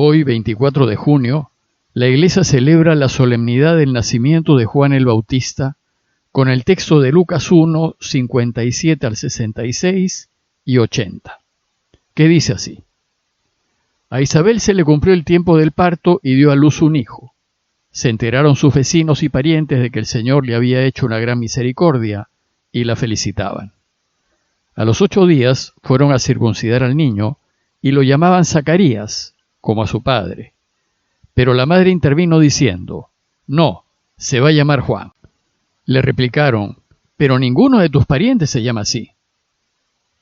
Hoy, 24 de junio, la Iglesia celebra la solemnidad del nacimiento de Juan el Bautista con el texto de Lucas 1, 57 al 66 y 80, que dice así: A Isabel se le cumplió el tiempo del parto y dio a luz un hijo. Se enteraron sus vecinos y parientes de que el Señor le había hecho una gran misericordia y la felicitaban. A los 8 días fueron a circuncidar al niño y lo llamaban Zacarías, como a su padre. Pero la madre intervino diciendo: No, se va a llamar Juan. Le replicaron: Pero ninguno de tus parientes se llama así.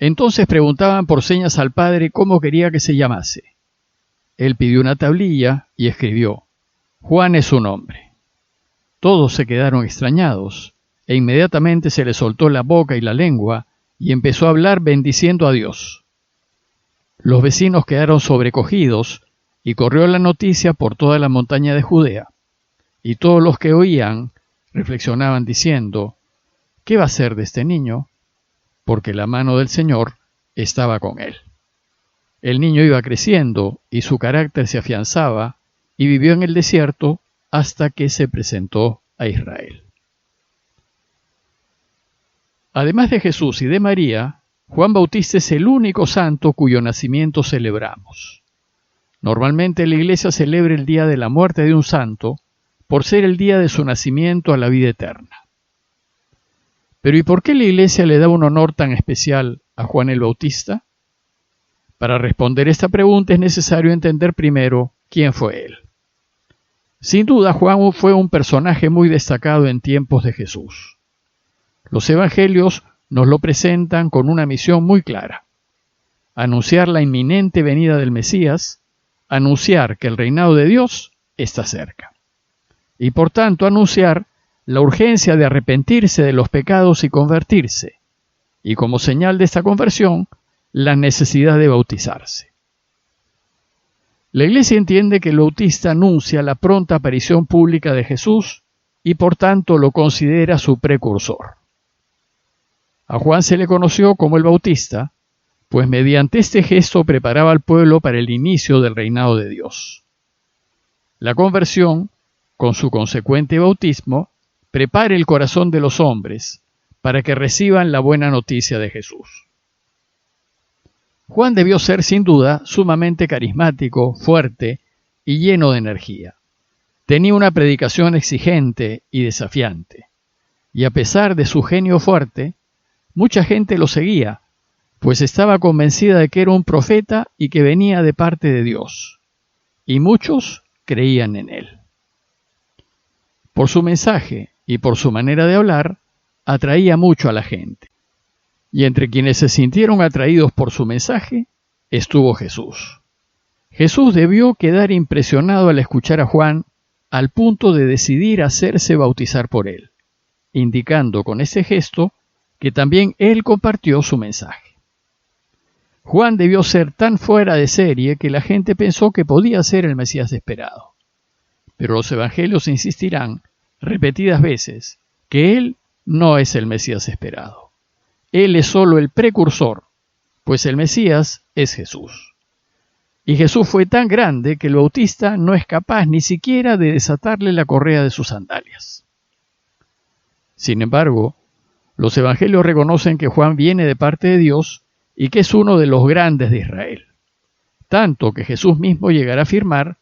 Entonces preguntaban por señas al padre cómo quería que se llamase. Él pidió una tablilla y escribió: Juan es su nombre. Todos se quedaron extrañados, e inmediatamente se le soltó la boca y la lengua, y empezó a hablar bendiciendo a Dios. Los vecinos quedaron sobrecogidos, y corrió la noticia por toda la montaña de Judea. Y todos los que oían reflexionaban diciendo: ¿Qué va a ser de este niño? Porque la mano del Señor estaba con él. El niño iba creciendo, y su carácter se afianzaba, y vivió en el desierto hasta que se presentó a Israel. Además de Jesús y de María, Juan Bautista es el único santo cuyo nacimiento celebramos. Normalmente la Iglesia celebra el día de la muerte de un santo por ser el día de su nacimiento a la vida eterna. Pero ¿y por qué la Iglesia le da un honor tan especial a Juan el Bautista? Para responder esta pregunta es necesario entender primero quién fue él. Sin duda, Juan fue un personaje muy destacado en tiempos de Jesús. Los evangelios nos lo presentan con una misión muy clara: anunciar la inminente venida del Mesías, anunciar que el reinado de Dios está cerca, y por tanto anunciar la urgencia de arrepentirse de los pecados y convertirse, y como señal de esta conversión, la necesidad de bautizarse. La Iglesia entiende que el Bautista anuncia la pronta aparición pública de Jesús y por tanto lo considera su precursor. A Juan se le conoció como el Bautista, pues mediante este gesto preparaba al pueblo para el inicio del reinado de Dios. La conversión, con su consecuente bautismo, prepara el corazón de los hombres para que reciban la buena noticia de Jesús. Juan debió ser sin duda sumamente carismático, fuerte y lleno de energía. Tenía una predicación exigente y desafiante, y a pesar de su genio fuerte, mucha gente lo seguía, pues estaba convencida de que era un profeta y que venía de parte de Dios, y muchos creían en él. Por su mensaje y por su manera de hablar, atraía mucho a la gente. Y entre quienes se sintieron atraídos por su mensaje, estuvo Jesús. Jesús debió quedar impresionado al escuchar a Juan, al punto de decidir hacerse bautizar por él, indicando con ese gesto que también él compartió su mensaje. Juan debió ser tan fuera de serie que la gente pensó que podía ser el Mesías esperado. Pero los evangelios insistirán repetidas veces que él no es el Mesías esperado. Él es solo el precursor, pues el Mesías es Jesús. Y Jesús fue tan grande que el Bautista no es capaz ni siquiera de desatarle la correa de sus sandalias. Sin embargo, los evangelios reconocen que Juan viene de parte de Dios y que es uno de los grandes de Israel. Tanto que Jesús mismo llegará a afirmar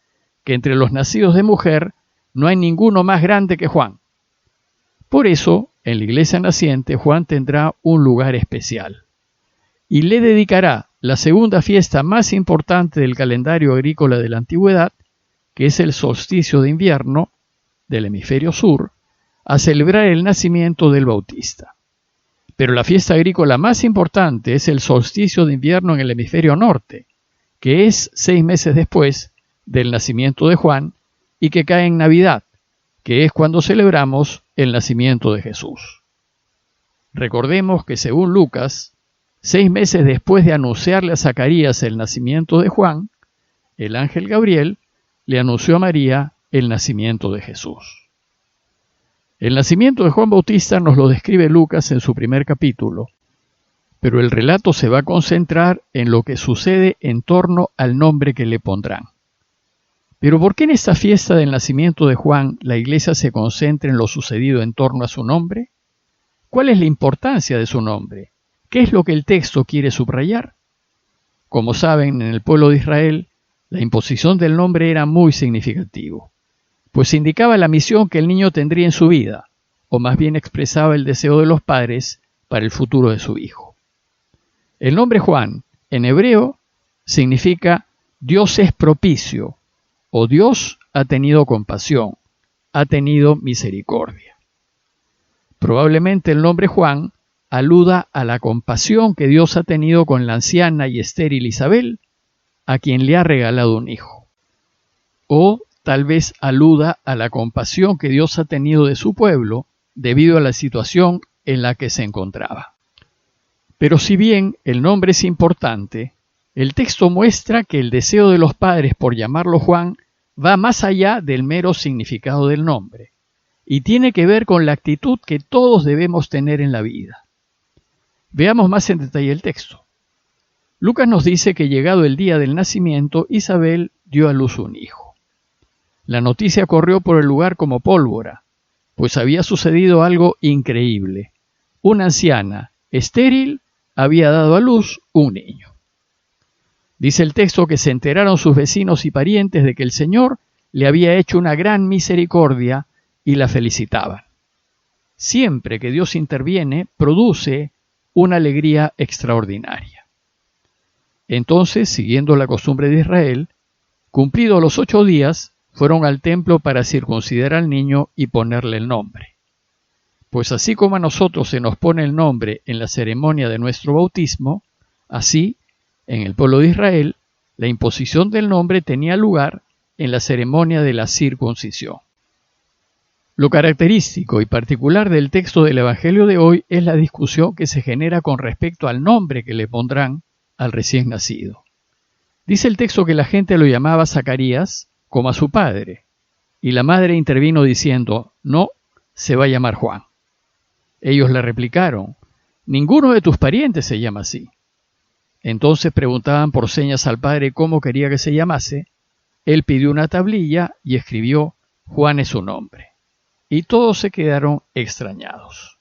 que entre los nacidos de mujer no hay ninguno más grande que Juan. Por eso, en la iglesia naciente, Juan tendrá un lugar especial y le dedicará la segunda fiesta más importante del calendario agrícola de la antigüedad, que es el solsticio de invierno del hemisferio sur, a celebrar el nacimiento del Bautista. Pero la fiesta agrícola más importante es el solsticio de invierno en el hemisferio norte, que es 6 meses después del nacimiento de Juan y que cae en Navidad, que es cuando celebramos el nacimiento de Jesús. Recordemos que según Lucas, 6 meses después de anunciarle a Zacarías el nacimiento de Juan, el ángel Gabriel le anunció a María el nacimiento de Jesús. El nacimiento de Juan Bautista nos lo describe Lucas en su primer capítulo, pero el relato se va a concentrar en lo que sucede en torno al nombre que le pondrán. Pero ¿por qué en esta fiesta del nacimiento de Juan la iglesia se concentra en lo sucedido en torno a su nombre? ¿Cuál es la importancia de su nombre? ¿Qué es lo que el texto quiere subrayar? Como saben, en el pueblo de Israel, la imposición del nombre era muy significativo, pues indicaba la misión que el niño tendría en su vida, o más bien expresaba el deseo de los padres para el futuro de su hijo. El nombre Juan, en hebreo, significa Dios es propicio, o Dios ha tenido compasión, ha tenido misericordia. Probablemente el nombre Juan aluda a la compasión que Dios ha tenido con la anciana y estéril Isabel, a quien le ha regalado un hijo. O tal vez aluda a la compasión que Dios ha tenido de su pueblo debido a la situación en la que se encontraba. Pero si bien el nombre es importante, el texto muestra que el deseo de los padres por llamarlo Juan va más allá del mero significado del nombre y tiene que ver con la actitud que todos debemos tener en la vida. Veamos más en detalle el texto. Lucas nos dice que llegado el día del nacimiento, Isabel dio a luz un hijo. La noticia corrió por el lugar como pólvora, pues había sucedido algo increíble. Una anciana, estéril, había dado a luz un niño. Dice el texto que se enteraron sus vecinos y parientes de que el Señor le había hecho una gran misericordia y la felicitaban. Siempre que Dios interviene, produce una alegría extraordinaria. Entonces, siguiendo la costumbre de Israel, cumplidos los 8 días, fueron al templo para circuncidar al niño y ponerle el nombre. Pues así como a nosotros se nos pone el nombre en la ceremonia de nuestro bautismo, así, en el pueblo de Israel, la imposición del nombre tenía lugar en la ceremonia de la circuncisión. Lo característico y particular del texto del Evangelio de hoy es la discusión que se genera con respecto al nombre que le pondrán al recién nacido. Dice el texto que la gente lo llamaba Zacarías como a su padre, y la madre intervino diciendo, no, se va a llamar Juan. Ellos le replicaron, ninguno de tus parientes se llama así. Entonces preguntaban por señas al padre cómo quería que se llamase. Él pidió una tablilla y escribió, Juan es su nombre. Y todos se quedaron extrañados.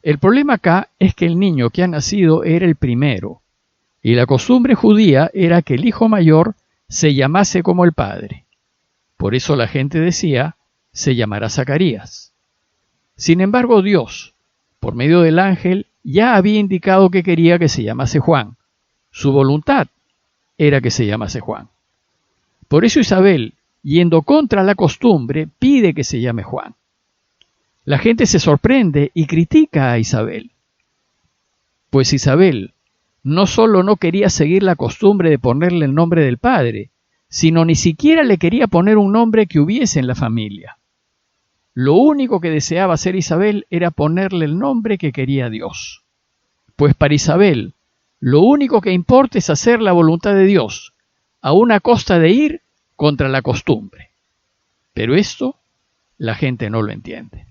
El problema acá es que el niño que ha nacido era el primero, y la costumbre judía era que el hijo mayor se llamase como el padre. Por eso la gente decía, se llamará Zacarías. Sin embargo, Dios, por medio del ángel, ya había indicado que quería que se llamase Juan. Su voluntad era que se llamase Juan. Por eso Isabel, yendo contra la costumbre, pide que se llame Juan. La gente se sorprende y critica a Isabel. Pues Isabel no solo no quería seguir la costumbre de ponerle el nombre del padre, sino ni siquiera le quería poner un nombre que hubiese en la familia. Lo único que deseaba hacer Isabel era ponerle el nombre que quería Dios. Pues para Isabel, lo único que importa es hacer la voluntad de Dios, aun a costa de ir contra la costumbre. Pero esto la gente no lo entiende.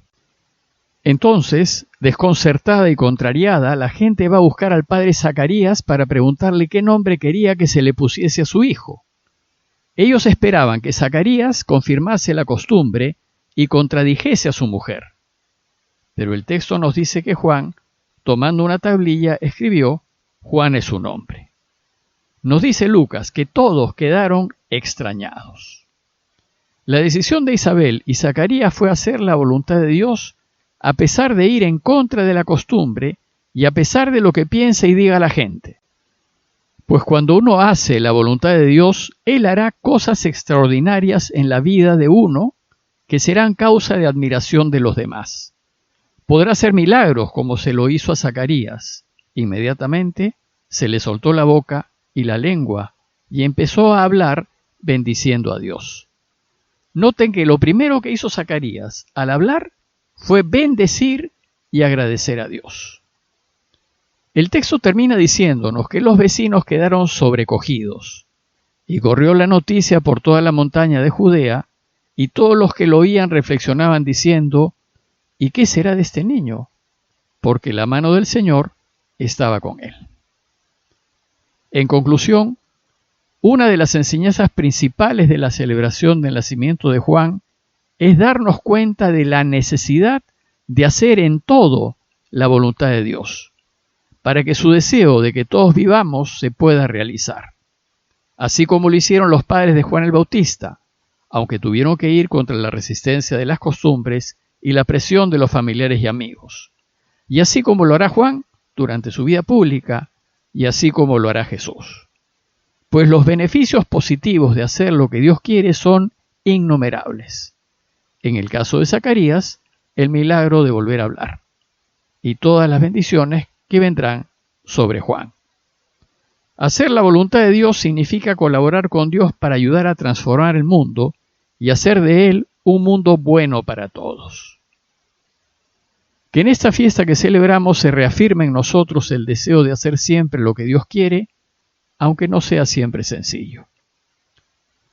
Entonces, desconcertada y contrariada, la gente va a buscar al padre Zacarías para preguntarle qué nombre quería que se le pusiese a su hijo. Ellos esperaban que Zacarías confirmase la costumbre y contradijese a su mujer. Pero el texto nos dice que Juan, tomando una tablilla, escribió, Juan es su nombre. Nos dice Lucas que todos quedaron extrañados. La decisión de Isabel y Zacarías fue hacer la voluntad de Dios a pesar de ir en contra de la costumbre y a pesar de lo que piensa y diga la gente. Pues cuando uno hace la voluntad de Dios, Él hará cosas extraordinarias en la vida de uno que serán causa de admiración de los demás. Podrá hacer milagros como se lo hizo a Zacarías. Inmediatamente se le soltó la boca y la lengua y empezó a hablar bendiciendo a Dios. Noten que lo primero que hizo Zacarías al hablar fue bendecir y agradecer a Dios. El texto termina diciéndonos que los vecinos quedaron sobrecogidos y corrió la noticia por toda la montaña de Judea y todos los que lo oían reflexionaban diciendo, ¿y qué será de este niño? Porque la mano del Señor estaba con él. En conclusión, Una de las enseñanzas principales de la celebración del nacimiento de Juan es darnos cuenta de la necesidad de hacer en todo la voluntad de Dios, para que su deseo de que todos vivamos se pueda realizar. Así como lo hicieron los padres de Juan el Bautista, aunque tuvieron que ir contra la resistencia de las costumbres y la presión de los familiares y amigos. Y así como lo hará Juan durante su vida pública, y así como lo hará Jesús. Pues los beneficios positivos de hacer lo que Dios quiere son innumerables. En el caso de Zacarías, el milagro de volver a hablar, y todas las bendiciones que vendrán sobre Juan. Hacer la voluntad de Dios significa colaborar con Dios para ayudar a transformar el mundo y hacer de él un mundo bueno para todos. Que en esta fiesta que celebramos se reafirme en nosotros el deseo de hacer siempre lo que Dios quiere, aunque no sea siempre sencillo.